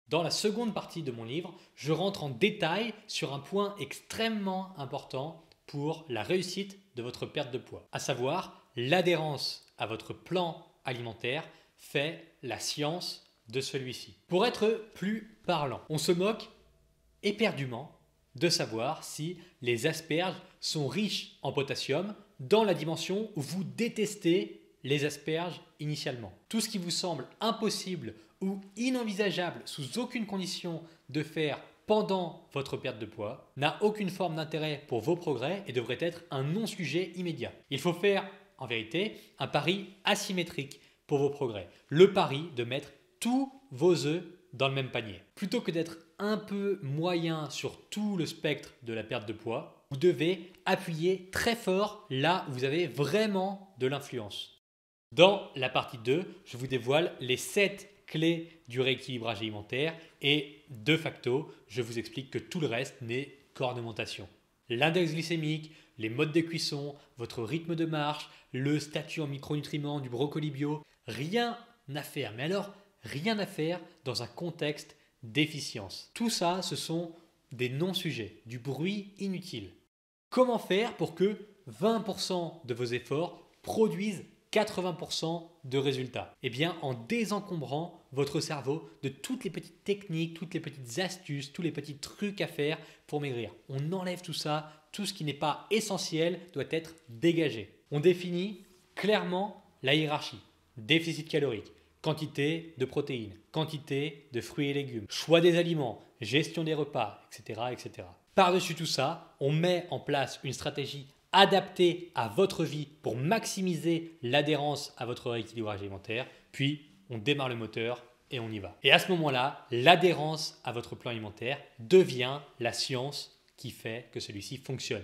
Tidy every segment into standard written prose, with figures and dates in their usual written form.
Dans la seconde partie de mon livre, je rentre en détail sur un point extrêmement important pour la réussite de votre perte de poids, à savoir l'adhérence à votre plan alimentaire fait la science de celui-ci. Pour être plus parlant, on se moque éperdument de savoir si les asperges sont riches en potassium dans la dimension où vous détestez les asperges initialement. Tout ce qui vous semble impossible ou inenvisageable sous aucune condition de faire pendant votre perte de poids n'a aucune forme d'intérêt pour vos progrès et devrait être un non-sujet immédiat. Il faut faire, en vérité, un pari asymétrique pour vos progrès. Le pari de mettre tous vos œufs dans le même panier. Plutôt que d'être un peu moyen sur tout le spectre de la perte de poids, vous devez appuyer très fort là où vous avez vraiment de l'influence. Dans la partie 2, je vous dévoile les 7 clés du rééquilibrage alimentaire et de facto, je vous explique que tout le reste n'est qu'ornementation. L'index glycémique, les modes de cuisson, votre rythme de marche, le statut en micronutriments du brocoli bio, rien à faire. Mais alors, rien à faire dans un contexte d'efficience. Tout ça, ce sont des non-sujets, du bruit inutile. Comment faire pour que 20% de vos efforts produisent 80% de résultats? Eh bien, en désencombrant votre cerveau de toutes les petites techniques, toutes les petites astuces, tous les petits trucs à faire pour maigrir. On enlève tout ça, tout ce qui n'est pas essentiel doit être dégagé. On définit clairement la hiérarchie. Déficit calorique, quantité de protéines, quantité de fruits et légumes, choix des aliments, gestion des repas, etc. etc. Par-dessus tout ça, on met en place une stratégie adaptée à votre vie pour maximiser l'adhérence à votre rééquilibrage alimentaire, puis on démarre le moteur et on y va. Et à ce moment-là, l'adhérence à votre plan alimentaire devient la science qui fait que celui-ci fonctionne.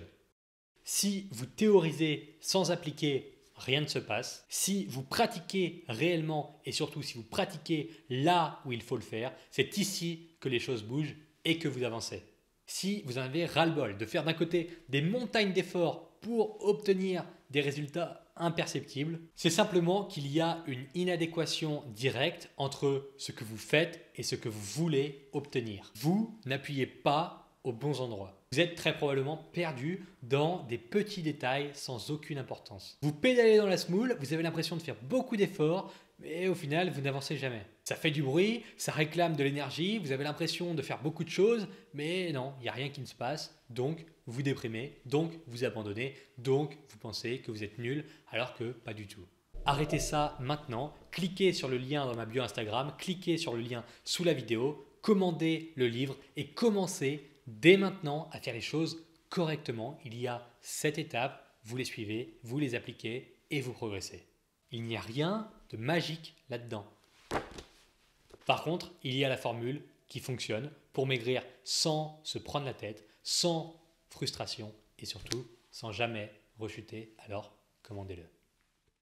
Si vous théorisez sans appliquer, rien ne se passe. Si vous pratiquez réellement et surtout si vous pratiquez là où il faut le faire, c'est ici que les choses bougent et que vous avancez. Si vous en avez ras-le-bol de faire d'un côté des montagnes d'efforts pour obtenir des résultats imperceptibles, c'est simplement qu'il y a une inadéquation directe entre ce que vous faites et ce que vous voulez obtenir. Vous n'appuyez pas aux bons endroits. Vous êtes très probablement perdu dans des petits détails sans aucune importance. Vous pédalez dans la semoule, vous avez l'impression de faire beaucoup d'efforts, mais au final, vous n'avancez jamais. Ça fait du bruit, ça réclame de l'énergie, vous avez l'impression de faire beaucoup de choses, mais non, il n'y a rien qui ne se passe, donc vous déprimez, donc vous abandonnez, donc vous pensez que vous êtes nul, alors que pas du tout. Arrêtez ça maintenant, cliquez sur le lien dans ma bio Instagram, cliquez sur le lien sous la vidéo, commandez le livre et commencez dès maintenant à faire les choses correctement. Il y a 7 étapes, vous les suivez, vous les appliquez et vous progressez. Il n'y a rien de magique là-dedans. Par contre, il y a la formule qui fonctionne pour maigrir sans se prendre la tête, sans frustration et surtout sans jamais rechuter, alors commandez-le.